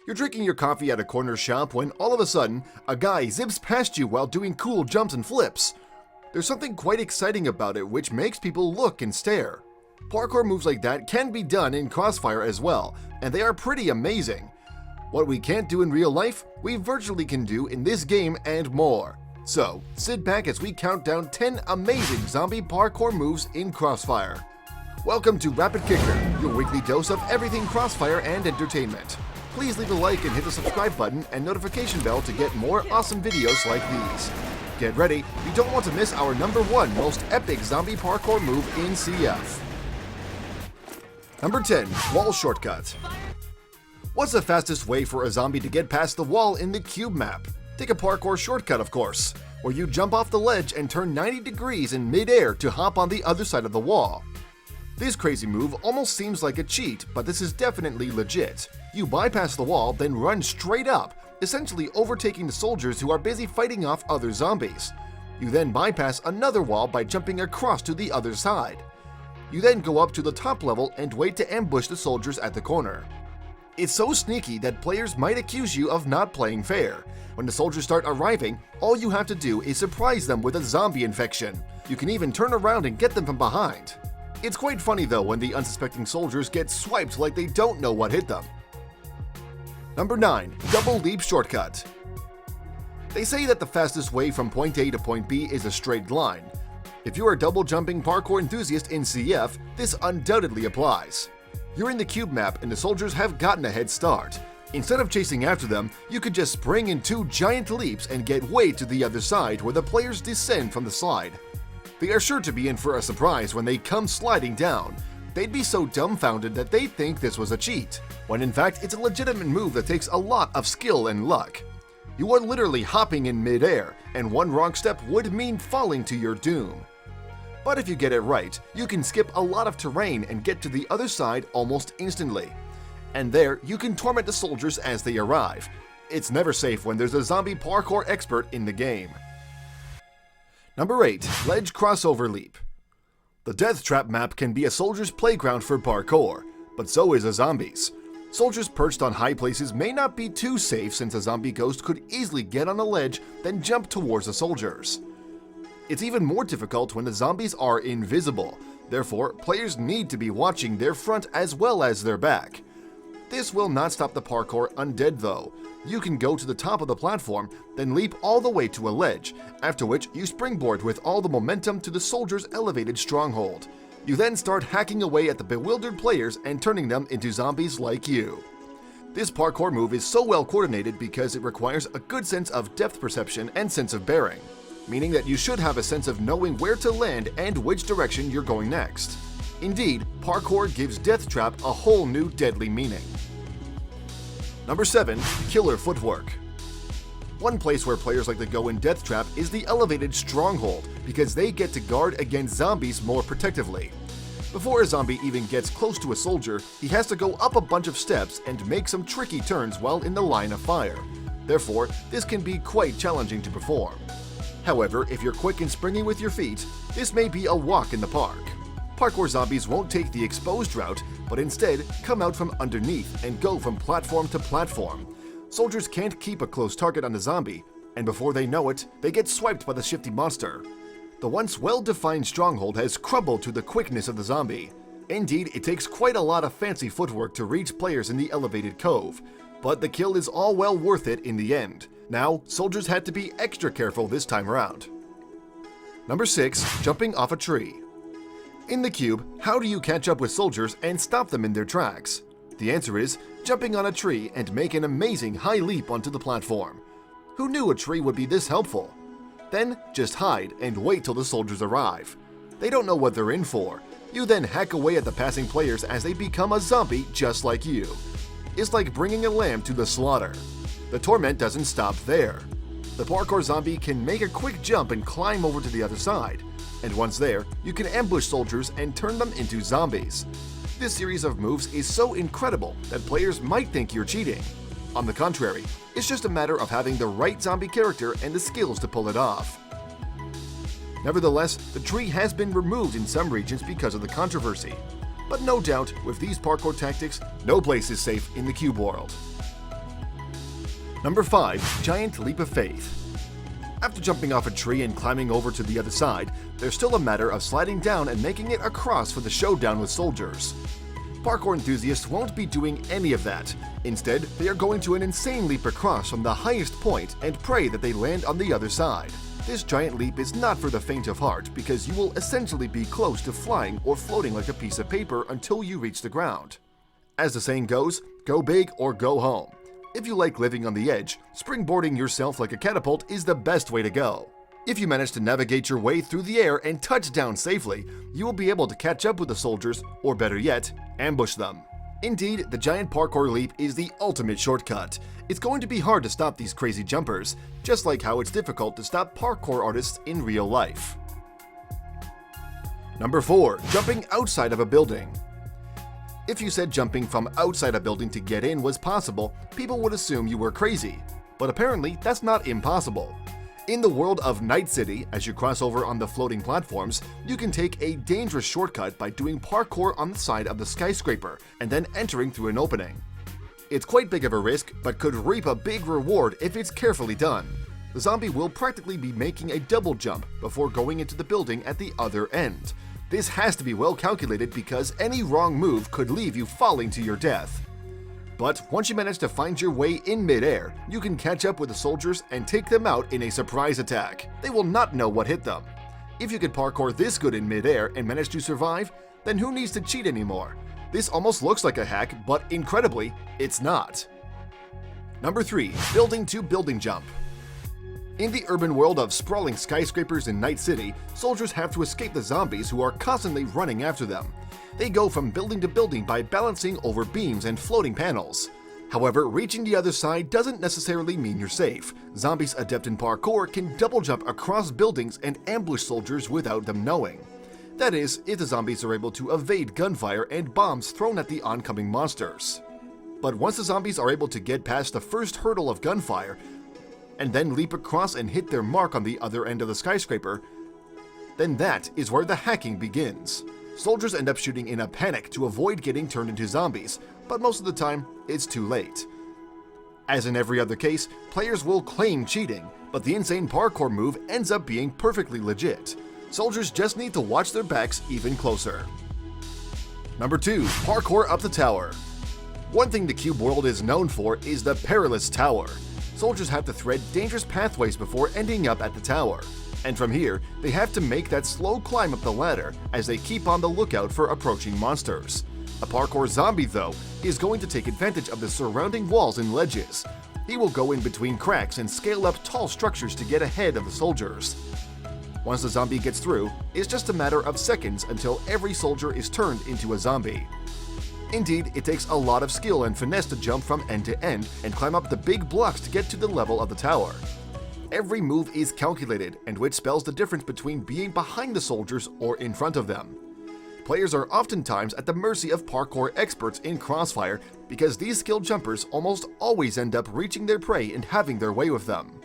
You're drinking your coffee at a corner shop when all of a sudden, a guy zips past you while doing cool jumps and flips. There's something quite exciting about it which makes people look and stare. Parkour moves like that can be done in CrossFire as well, and they are pretty amazing. What we can't do in real life, we virtually can do in this game and more. So, sit back as we count down 10 amazing zombie parkour moves in CrossFire. Welcome to Rapid Kicker, your weekly dose of everything CrossFire and entertainment. Please leave a like and hit the subscribe button and notification bell to get more awesome videos like these. Get ready, you don't want to miss our #1 most epic zombie parkour move in CF. Number 10, Wall Shortcut. What's the fastest way for a zombie to get past the wall in the cube map? Take a parkour shortcut, of course, where you jump off the ledge and turn 90 degrees in mid-air to hop on the other side of the wall. This crazy move almost seems like a cheat, but this is definitely legit. You bypass the wall, then run straight up, essentially overtaking the soldiers who are busy fighting off other zombies. You then bypass another wall by jumping across to the other side. You then go up to the top level and wait to ambush the soldiers at the corner. It's so sneaky that players might accuse you of not playing fair. When the soldiers start arriving, all you have to do is surprise them with a zombie infection. You can even turn around and get them from behind. It's quite funny though when the unsuspecting soldiers get swiped like they don't know what hit them. Number 9, Double Leap Shortcut. They say that the fastest way from point A to point B is a straight line. If you're a double jumping parkour enthusiast in CF, this undoubtedly applies. You're in the cube map and the soldiers have gotten a head start. Instead of chasing after them, you could just spring in 2 giant leaps and get way to the other side where the players descend from the slide. They are sure to be in for a surprise when they come sliding down. They'd be so dumbfounded that they think this was a cheat, when in fact it's a legitimate move that takes a lot of skill and luck. You are literally hopping in mid-air, and one wrong step would mean falling to your doom. But if you get it right, you can skip a lot of terrain and get to the other side almost instantly. And there, you can torment the soldiers as they arrive. It's never safe when there's a zombie parkour expert in the game. Number 8, Ledge Crossover Leap. The Death Trap map can be a soldier's playground for parkour, but so is a zombie's. Soldiers perched on high places may not be too safe since a zombie ghost could easily get on a ledge then jump towards the soldiers. It's even more difficult when the zombies are invisible, therefore players need to be watching their front as well as their back. This will not stop the parkour undead though. You can go to the top of the platform, then leap all the way to a ledge, after which you springboard with all the momentum to the soldier's elevated stronghold. You then start hacking away at the bewildered players and turning them into zombies like you. This parkour move is so well coordinated because it requires a good sense of depth perception and sense of bearing, meaning that you should have a sense of knowing where to land and which direction you're going next. Indeed, parkour gives Death Trap a whole new deadly meaning. Number 7, Killer Footwork. One place where players like to go in Death Trap is the elevated stronghold because they get to guard against zombies more protectively. Before a zombie even gets close to a soldier, he has to go up a bunch of steps and make some tricky turns while in the line of fire. Therefore, this can be quite challenging to perform. However, if you're quick and springy with your feet, this may be a walk in the park. Parkour zombies won't take the exposed route, but instead come out from underneath and go from platform to platform. Soldiers can't keep a close target on the zombie, and before they know it, they get swiped by the shifty monster. The once well-defined stronghold has crumbled to the quickness of the zombie. Indeed, it takes quite a lot of fancy footwork to reach players in the elevated cove, but the kill is all well worth it in the end. Now, soldiers had to be extra careful this time around. Number 6, Jumping Off a Tree. In the cube, how do you catch up with soldiers and stop them in their tracks? The answer is jumping on a tree and make an amazing high leap onto the platform. Who knew a tree would be this helpful? Then just hide and wait till the soldiers arrive. They don't know what they're in for. You then hack away at the passing players as they become a zombie just like you. It's like bringing a lamb to the slaughter. The torment doesn't stop there. The parkour zombie can make a quick jump and climb over to the other side. And once there, you can ambush soldiers and turn them into zombies. This series of moves is so incredible that players might think you're cheating. On the contrary, it's just a matter of having the right zombie character and the skills to pull it off. Nevertheless, the tree has been removed in some regions because of the controversy. But no doubt, with these parkour tactics, no place is safe in the cube world. Number 5. Giant Leap of Faith. After jumping off a tree and climbing over to the other side, there's still a matter of sliding down and making it across for the showdown with soldiers. Parkour enthusiasts won't be doing any of that. Instead, they are going to an insane leap across from the highest point and pray that they land on the other side. This giant leap is not for the faint of heart because you will essentially be close to flying or floating like a piece of paper until you reach the ground. As the saying goes, go big or go home. If you like living on the edge, springboarding yourself like a catapult is the best way to go. If you manage to navigate your way through the air and touch down safely, you will be able to catch up with the soldiers, or better yet, ambush them. Indeed, the giant parkour leap is the ultimate shortcut. It's going to be hard to stop these crazy jumpers, just like how it's difficult to stop parkour artists in real life. Number 4. Jumping outside of a building. If you said jumping from outside a building to get in was possible, people would assume you were crazy. But apparently, that's not impossible. In the world of Night City, as you cross over on the floating platforms, you can take a dangerous shortcut by doing parkour on the side of the skyscraper and then entering through an opening. It's quite big of a risk, but could reap a big reward if it's carefully done. The zombie will practically be making a double jump before going into the building at the other end. This has to be well calculated because any wrong move could leave you falling to your death. But once you manage to find your way in midair, you can catch up with the soldiers and take them out in a surprise attack. They will not know what hit them. If you could parkour this good in midair and manage to survive, then who needs to cheat anymore? This almost looks like a hack, but incredibly, it's not. Number 3. Building to building jump. In the urban world of sprawling skyscrapers in Night City, soldiers have to escape the zombies who are constantly running after them. They go from building to building by balancing over beams and floating panels. However, reaching the other side doesn't necessarily mean you're safe. Zombies adept in parkour can double jump across buildings and ambush soldiers without them knowing. That is, if the zombies are able to evade gunfire and bombs thrown at the oncoming monsters. But once the zombies are able to get past the first hurdle of gunfire, and then leap across and hit their mark on the other end of the skyscraper, then that is where the hacking begins. Soldiers end up shooting in a panic to avoid getting turned into zombies, but most of the time, it's too late. As in every other case, players will claim cheating, but the insane parkour move ends up being perfectly legit. Soldiers just need to watch their backs even closer. Number 2. Parkour up the tower. One thing the cube world is known for is the perilous tower. Soldiers have to thread dangerous pathways before ending up at the tower. And from here, they have to make that slow climb up the ladder as they keep on the lookout for approaching monsters. A parkour zombie, though, is going to take advantage of the surrounding walls and ledges. He will go in between cracks and scale up tall structures to get ahead of the soldiers. Once the zombie gets through, it's just a matter of seconds until every soldier is turned into a zombie. Indeed, it takes a lot of skill and finesse to jump from end to end and climb up the big blocks to get to the level of the tower. Every move is calculated, and which spells the difference between being behind the soldiers or in front of them. Players are oftentimes at the mercy of parkour experts in CrossFire because these skilled jumpers almost always end up reaching their prey and having their way with them.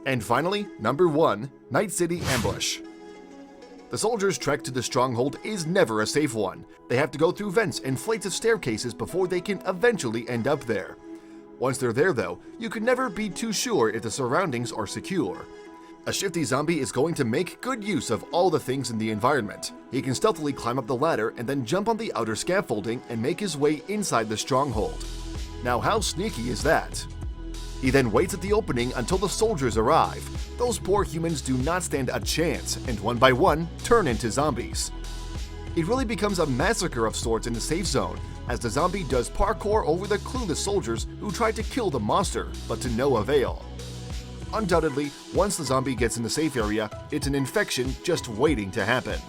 And finally, number 1, Night City Ambush. The soldiers' trek to the stronghold is never a safe one. They have to go through vents and flights of staircases before they can eventually end up there. Once they're there though, you can never be too sure if the surroundings are secure. A shifty zombie is going to make good use of all the things in the environment. He can stealthily climb up the ladder and then jump on the outer scaffolding and make his way inside the stronghold. Now how sneaky is that? He then waits at the opening until the soldiers arrive. Those poor humans do not stand a chance, and one by one, turn into zombies. It really becomes a massacre of sorts in the safe zone, as the zombie does parkour over the clueless soldiers who try to kill the monster, but to no avail. Undoubtedly, once the zombie gets in the safe area, it's an infection just waiting to happen.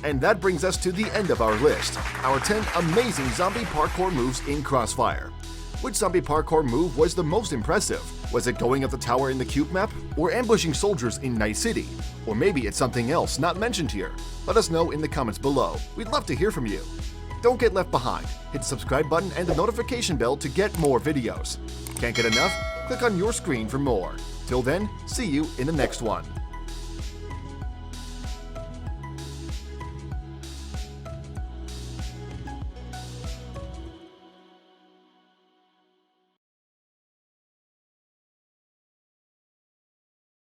And that brings us to the end of our list, our 10 amazing zombie parkour moves in CrossFire. Which zombie parkour move was the most impressive? Was it going up the tower in the cube map? Or ambushing soldiers in Night City? Or maybe it's something else not mentioned here? Let us know in the comments below. We'd love to hear from you. Don't get left behind. Hit the subscribe button and the notification bell to get more videos. Can't get enough? Click on your screen for more. Till then, see you in the next one.